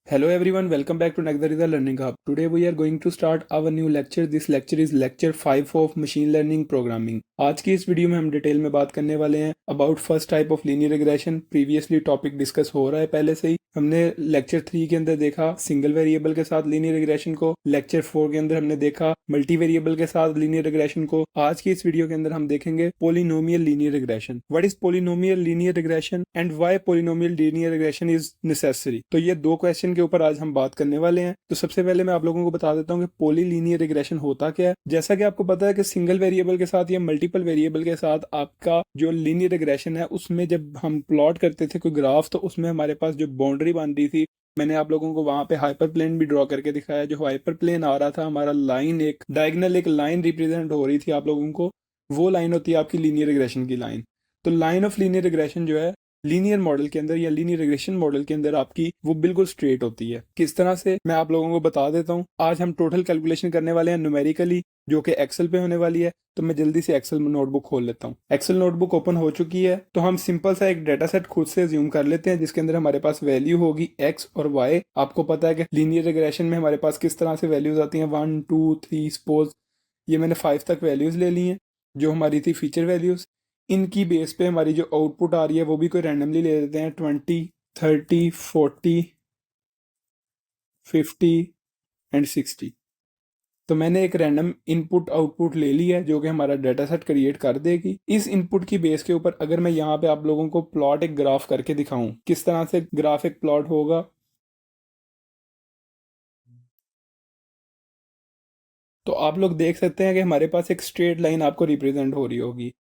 Hello everyone, welcome back to Nagdarida Learning Hub. Today we are going to start our new lecture. This lecture is lecture 5 of machine learning programming. आज की इस video में हम detail में बात करने वाले हैं about first type of linear regression. Previously topic discuss हो रहा है पहले से ही. हमने लेक्चर 3 के अंदर देखा सिंगल वेरिएबल के साथ लीनियर रिग्रेशन को. लेक्चर 4 के अंदर हमने देखा मल्टी वेरिएबल के साथ लीनियर रिग्रेशन को. आज की इस वीडियो के अंदर हम देखेंगे polynomial linear regression. What is polynomial linear regression and why polynomial linear regression is necessary. तो ये दो क्वेश्चन के ऊपर आज हम बात करने वाले हैं. तो सबसे पहले मैं आप लोगों को बता देता हूँ कि पॉलीलीनियर रिग्रेशन होता क्या है. जैसा कि आपको पता है कि सिंगल वेरिएबल के साथ या मल्टीपल वेरिएबल के साथ आपका जो लीनियर रिग्रेशन है उसमें जब हम प्लॉट करते थे कोई ग्राफ तो उसमें हमारे पास जो बाउंड्री बन रही थी, मैंने आप लोगों को वहां पे हाइपर प्लेन भी ड्रॉ करके दिखाया. जो हाइपर प्लेन आ रहा था हमारा लाइन, एक डायगोनल एक लाइन रिप्रेजेंट हो रही थी आप लोगों को, वो लाइन होती है आपकी लीनियर रिग्रेशन की लाइन. तो लाइन ऑफ लीनियर रिग्रेशन जो है लीनियर मॉडल के अंदर या लीनियर रिग्रेशन मॉडल के अंदर आपकी वो बिल्कुल स्ट्रेट होती है. किस तरह से मैं आप लोगों को बता देता हूँ. आज हम टोटल कैलकुलेशन करने वाले हैं न्यूमेरिकली, जो कि एक्सेल पे होने वाली है. तो मैं जल्दी से एक्सेल नोटबुक खोल लेता हूँ. एक्सेल नोटबुक ओपन हो चुकी है. तो हम सिंपल सा एक डाटा सेट खुद से ज्यूम कर लेते हैं जिसके अंदर हमारे पास वैल्यू होगी एक्स और वाई. आपको पता है कि लीनियर रिग्रेशन में हमारे पास किस तरह से वैल्यूज आती हैं 1 2 3. सपोज ये मैंने 5 तक वैल्यूज ले ली हैं जो हमारी थी फीचर वैल्यूज. इनकी बेस पे हमारी जो आउटपुट आ रही है वो भी कोई रैंडमली ले लेते हैं 20 30 40 50 एंड 60. तो मैंने एक रैंडम इनपुट आउटपुट ले ली है जो कि हमारा डाटा सेट क्रिएट कर देगी. इस इनपुट की बेस के ऊपर अगर मैं यहाँ पे आप लोगों को प्लॉट एक ग्राफ करके दिखाऊं किस तरह से ग्राफ एक प्लॉट होगा, तो आप लोग देख सकते हैं कि हमारे पास एक स्ट्रेट लाइन आपको रिप्रेजेंट हो रही होगी.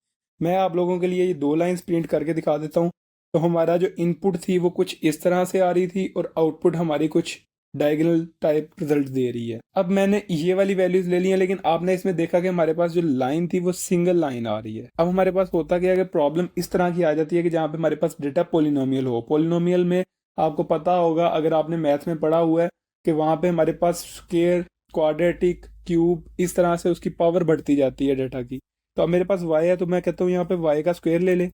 मैं आप लोगों के लिए ये दो लाइंस प्रिंट करके दिखा देता हूँ. तो हमारा जो इनपुट थी वो कुछ इस तरह से आ रही थी और आउटपुट हमारी कुछ डायगोनल टाइप रिजल्ट दे रही है. अब मैंने ये वाली वैल्यूज ले ली हैं लेकिन आपने इसमें देखा कि हमारे पास जो लाइन थी वो सिंगल लाइन आ रही है. अब हमारे पास होता क्या है कि प्रॉब्लम इस तरह की आ जाती है कि जहाँ पे हमारे पास डेटा पोलिनोमियल हो. पोलिनोमियल में आपको पता होगा अगर आपने मैथ में पढ़ा हुआ है कि वहाँ पे हमारे पास स्क्वायर, क्वाड्रेटिक, क्यूब, इस तरह से उसकी पावर बढ़ती जाती है डेटा की. तो अब मेरे पास y है तो मैं कहता हूँ यहाँ पे y का स्क्वायर ले ले,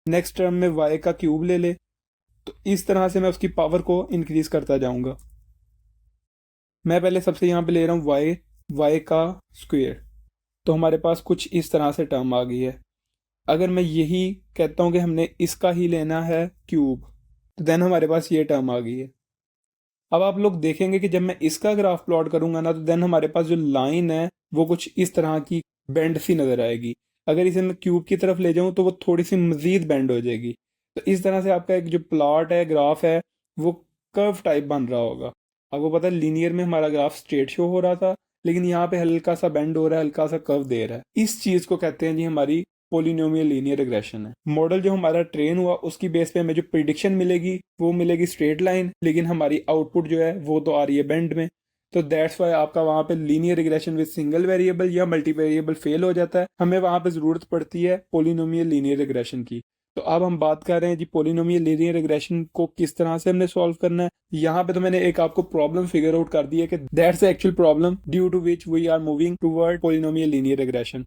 नेक्स्ट टर्म में y का क्यूब ले ले. तो इस तरह से मैं उसकी पावर को इंक्रीज करता जाऊंगा. मैं पहले सबसे यहाँ पे ले रहा हूँ y का स्क्वायर. तो हमारे पास कुछ इस तरह से टर्म आ गई है. अगर मैं यही कहता हूँ कि हमने इसका ही लेना है क्यूब तो देन हमारे पास ये टर्म आ गई है. अब आप लोग देखेंगे कि जब मैं इसका ग्राफ प्लॉट करूंगा ना तो देन हमारे पास जो लाइन है वो कुछ इस तरह की बेंड सी नजर आएगी. अगर इसे मैं क्यूब की तरफ ले जाऊं तो वो थोड़ी सी मजीद बेंड हो जाएगी. तो इस तरह से आपका एक जो प्लॉट है, ग्राफ है, वो कर्व टाइप बन रहा होगा. आपको पता है लीनियर में हमारा ग्राफ स्ट्रेट शो हो रहा था लेकिन यहाँ पे हल्का सा बेंड हो रहा है, हल्का सा कर्व दे रहा है. इस चीज को कहते हैं जी हमारी पोलिनोमियल लीनियर रिग्रेशन है. मॉडल जो हमारा ट्रेन हुआ उसकी बेस पे हमें जो प्रिडिक्शन मिलेगी वो मिलेगी स्ट्रेट लाइन, लेकिन हमारी आउटपुट जो है वो तो आ रही है बेंड में. तो दैट्स वाई आपका वहां पे linear regression with single variable या मल्टी वेरिएबल फेल हो जाता है. हमें वहां पे जरूरत पड़ती है पोलिनोमियल लीनियर रिग्रेशन की. तो अब हम बात कर रहे हैं जी पोलिनोमियल लीनियर रिग्रेशन को किस तरह से हमने सॉल्व करना है. यहाँ पे तो मैंने एक आपको प्रॉब्लम फिगर आउट कर दी है कि that's the actual problem due to which we are moving toward polynomial linear regression.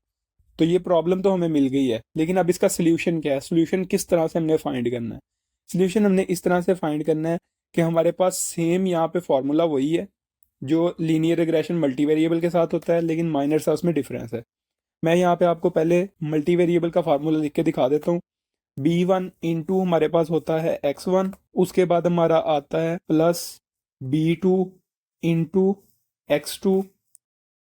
तो ये प्रॉब्लम तो हमें मिल गई है लेकिन अब इसका सोल्यूशन क्या है, सोल्यूशन किस तरह से हमने फाइंड करना है. सोल्यूशन हमने इस तरह से फाइंड करना है कि हमारे पास सेम यहाँ पे फॉर्मूला वही है जो लीनियर रिग्रेशन मल्टी वेरिएबल के साथ होता है लेकिन माइनर सा उसमें डिफरेंस है. मैं यहाँ पे आपको पहले मल्टी वेरिएबल का फार्मूला लिख के दिखा देता हूँ. b1 इंटू हमारे पास होता है x1, उसके बाद हमारा आता है प्लस b2 इंटू x2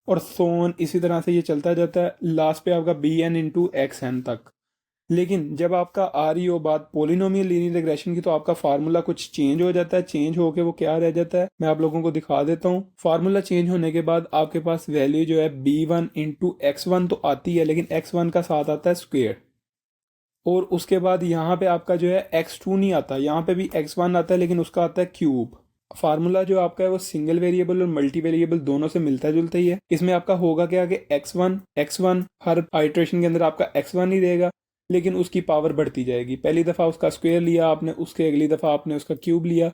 और सोन, इसी तरह से ये चलता जाता है. लास्ट पे आपका B N into X N तक. लेकिन जब आपका आ रही हो बात पोलिनोमियल लीनियर रिग्रेशन की तो आपका फार्मूला कुछ चेंज हो जाता है. चेंज होके वो क्या रह जाता है मैं आप लोगों को दिखा देता हूँ. फार्मूला चेंज होने के बाद आपके पास वैल्यू जो है b1 इंटू एक्स वन तो आती है लेकिन x1 का साथ आता है स्क्वेयर. और उसके बाद यहाँ पे आपका जो है x2 नहीं आता, यहाँ पे भी x1 आता है लेकिन उसका आता है क्यूब. फार्मूला जो आपका है वो सिंगल वेरिएबल और मल्टी वेरिएबल दोनों से मिलता जुलता ही है. इसमें आपका होगा क्या कि x1 हर आइट्रेशन के अंदर आपका x1 ही रहेगा लेकिन उसकी पावर बढ़ती जाएगी. पहली दफ़ा उसका स्क्वायर लिया आपने, उसके अगली दफ़ा आपने उसका क्यूब लिया.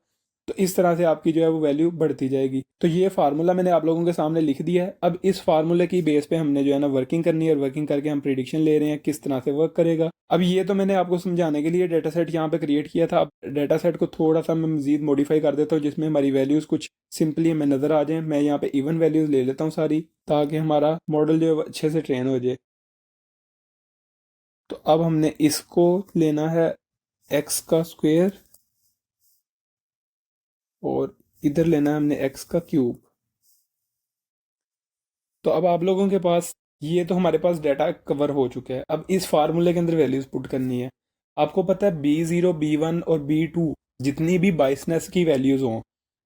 तो इस तरह से आपकी जो है वो वैल्यू बढ़ती जाएगी। तो ये फार्मूला मैंने आप लोगों के सामने लिख दिया है। अब इस फार्मूले की बेस पे हमने जो है ना वर्किंग करनी है, और वर्किंग करके हम प्रिडिक्शन ले रहे हैं किस तरह से वर्क करेगा। अब ये तो मैंने आपको समझाने के लिए डेटा सेट यहाँ पे क्रिएट किया था। अब डेटा सेट को थोड़ा सा मैं मजीद मॉडिफाई कर देता हूँ, जिसमें हमारी वैल्यूज कुछ सिंपली हमें नजर आ जाए। मैं यहाँ पे इवन वैल्यूज ले लेता हूँ सारी, ताकि हमारा मॉडल जो है अच्छे से ट्रेन हो जाए। तो अब हमने इसको लेना है एक्स का स्क्वायर, और इधर लेना है हमने एक्स का क्यूब। तो अब आप लोगों के पास ये तो हमारे पास डाटा कवर हो चुका है। अब इस फार्मूले के अंदर वैल्यूज पुट करनी है। आपको पता है B0, B1 और B2 जितनी भी बाइसनेस की वैल्यूज हों,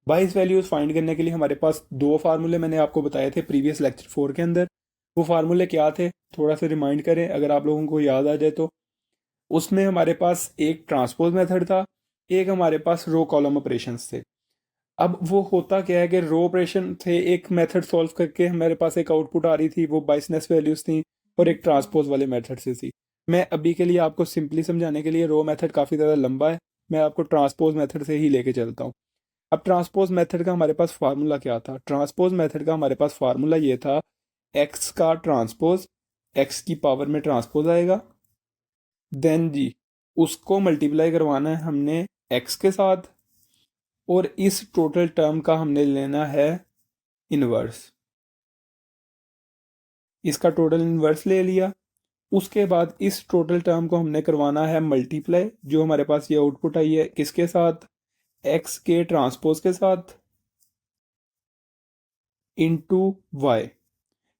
22 वैल्यूज फाइंड करने के लिए हमारे पास दो फार्मूले मैंने आपको बताए थे प्रीवियस लेक्चर 4 के अंदर। वो फार्मूले क्या थे, थोड़ा सा रिमाइंड करें अगर आप लोगों को याद आ जाए तो। उसमें हमारे पास एक ट्रांसपोज मेथड था, एक हमारे पास रो कॉलम ऑपरेशंस थे। अब वो होता क्या है कि रो ऑपरेशन थे, एक मेथड सॉल्व करके हमारे पास एक आउटपुट आ रही थी, वो बाइसनेस वैल्यूज थी, और एक ट्रांसपोज वाले मेथड से थी। मैं अभी के लिए आपको सिंपली समझाने के लिए, रो मेथड काफ़ी ज़्यादा लंबा है, मैं आपको ट्रांसपोज मेथड से ही लेके चलता हूँ। अब ट्रांसपोज मेथड का हमारे पास फार्मूला क्या था? ट्रांसपोज मेथड का हमारे पास फार्मूला ये था, एक्स का ट्रांसपोज, एक्स की पावर में ट्रांसपोज आएगा, देन जी उसको मल्टीप्लाई करवाना है हमने एक्स के साथ, और इस टोटल टर्म का हमने लेना है इनवर्स। इसका टोटल इनवर्स ले लिया। उसके बाद इस टोटल टर्म को हमने करवाना है मल्टीप्लाई, जो हमारे पास ये आउटपुट आई है किसके साथ, एक्स के ट्रांसपोज के साथ, इनटू वाई।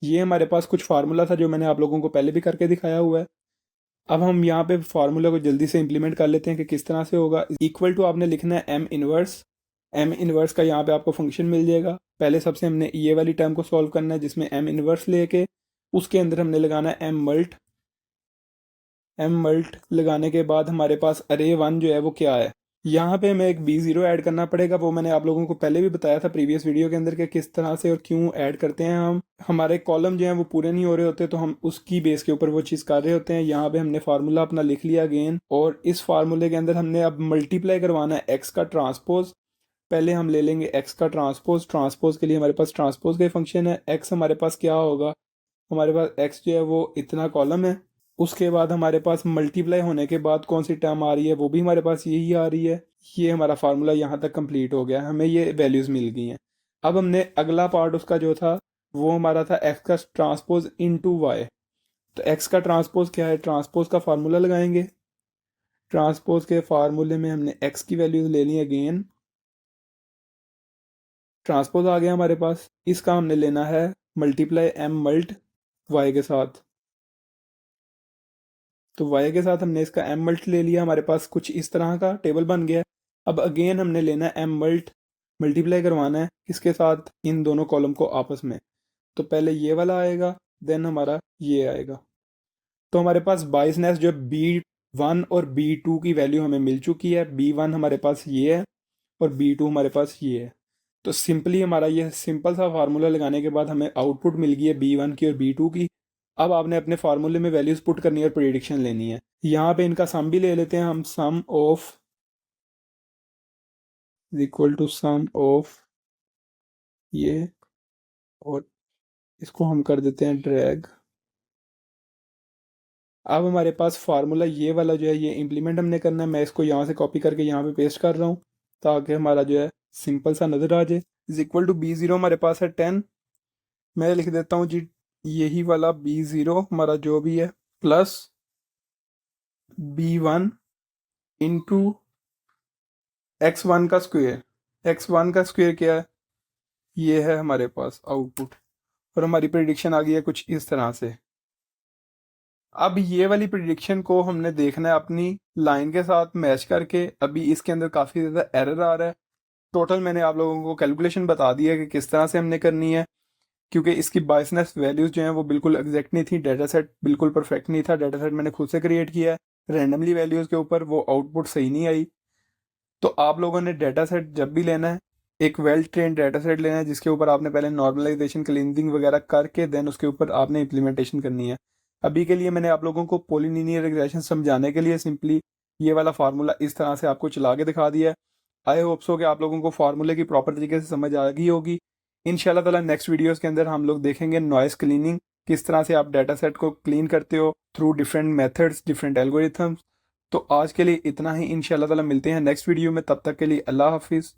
ये हमारे पास कुछ फार्मूला था जो मैंने आप लोगों को पहले भी करके दिखाया हुआ है। अब हम यहाँ पे फार्मूला को जल्दी से इंप्लीमेंट कर लेते हैं कि किस तरह से होगा। इक्वल टू आपने लिखना है एम इनवर्स। एम इनवर्स का यहाँ पे आपको फंक्शन मिल जाएगा। पहले सबसे हमने ये वाली टर्म को सॉल्व करना है, जिसमें एम इनवर्स लेके उसके अंदर हमने लगाना है एम मल्ट। एम मल्ट लगाने के बाद हमारे पास अरे वन जो है वो क्या है, यहाँ पे हमें एक B0 ऐड करना पड़ेगा। वो मैंने आप लोगों को पहले भी बताया था प्रीवियस वीडियो के अंदर कि किस तरह से और क्यों ऐड करते हैं हम। हमारे कॉलम जो हैं वो पूरे नहीं हो रहे होते, तो हम उसकी बेस के ऊपर वो चीज़ कर रहे होते हैं। यहाँ पे हमने फार्मूला अपना लिख लिया अगेन, और इस फार्मूले के अंदर हमने अब मल्टीप्लाई करवाना है एक्स का ट्रांसपोज। पहले हम ले लेंगे एक्स का ट्रांसपोज। ट्रांसपोज के लिए हमारे पास ट्रांसपोज का फंक्शन है। एक्स हमारे पास क्या होगा, हमारे पास एक्स जो है वो इतना कॉलम है। उसके बाद हमारे पास मल्टीप्लाई होने के बाद कौन सी टर्म आ रही है, वो भी हमारे पास यही आ रही है। ये हमारा फार्मूला यहाँ तक कंप्लीट हो गया, हमें ये वैल्यूज़ मिल गई हैं। अब हमने अगला पार्ट उसका जो था वो हमारा था एक्स का ट्रांसपोज इनटू वाई। तो एक्स का ट्रांसपोज क्या है, ट्रांसपोज का फार्मूला लगाएंगे। ट्रांसपोज के फार्मूले में हमने एक्स की वैल्यूज ले ली अगेन, ट्रांसपोज आ गया हमारे पास। इसका हमने लेना है मल्टीप्लाई एम मल्ट वाई के साथ। तो वाई के साथ हमने इसका एम मल्ट ले लिया, हमारे पास कुछ इस तरह का टेबल बन गया। अब अगेन हमने लेना है एम मल्ट, मल्टीप्लाई करवाना है किसके साथ, इन दोनों कॉलम को आपस में। तो पहले ये वाला आएगा, देन हमारा ये आएगा। तो हमारे पास बाइसनेस जो B1 और B2 की वैल्यू हमें मिल चुकी है। B1 हमारे पास ये है और B2 हमारे पास ये है। तो सिंपली हमारा ये सिंपल सा फार्मूला लगाने के बाद हमें आउटपुट मिल गई है B1 की और B2 की। अब आपने अपने फार्मूले में वैल्यूज पुट करनी है और प्रेडिक्शन लेनी है। यहाँ पे इनका सम भी ले लेते हैं हम। Sum of equal to sum of ये, और इसको हम कर देते हैं ड्रैग। अब हमारे पास फार्मूला ये वाला जो है ये इम्प्लीमेंट हमने करना है। मैं इसको यहाँ से कॉपी करके यहाँ पे पेस्ट कर रहा हूँ, ताकि हमारा जो है सिंपल सा नज़र आ जाए। इज इक्वल टू B0 हमारे पास है 10। मैं लिख देता हूँ जी यही वाला B0 हमारा जो भी है, प्लस B1 इंटू x1 का स्क्वेयर। x1 का स्क्वेयर क्या है, ये है हमारे पास आउटपुट, और हमारी प्रिडिक्शन आ गई है कुछ इस तरह से। अब ये वाली प्रिडिक्शन को हमने देखना है अपनी लाइन के साथ मैच करके। अभी इसके अंदर काफ़ी ज़्यादा एरर आ रहा है। टोटल मैंने आप लोगों को कैलकुलेशन बता दी है कि किस तरह से हमने करनी है, क्योंकि इसकी बाइसनेस वैल्यूज़ जो हैं वो बिल्कुल एग्जैक्ट नहीं थी। डाटा सेट बिल्कुल परफेक्ट नहीं था। डाटा सेट मैंने खुद से क्रिएट किया है रैंडमली वैल्यूज़ के ऊपर, वो आउटपुट सही नहीं आई। तो आप लोगों ने डाटा सेट जब भी लेना है, एक वेल ट्रेन डाटा सेट लेना है, जिसके ऊपर आपने पहले नॉर्मलाइजेशन क्लीनिंग वगैरह करके देन उसके ऊपर आपने इम्प्लीमेंटेशन करनी है। अभी के लिए मैंने आप लोगों को पॉलिनियर रिग्रेशन समझाने के लिए सिंपली ये वाला फार्मूला इस तरह से आपको चला के दिखा दिया है। आई होप सो कि आप लोगों को फार्मूले की प्रॉपर तरीके से समझ आ गई होगी। इंशाल्लाह ताला नेक्स्ट वीडियोस के अंदर हम लोग देखेंगे नॉइस क्लीनिंग, किस तरह से आप डाटा सेट को क्लीन करते हो through different methods, different algorithms. तो आज के लिए इतना ही, इंशाल्लाह ताला मिलते हैं नेक्स्ट वीडियो में, तब तक के लिए अल्लाह हाफिज़।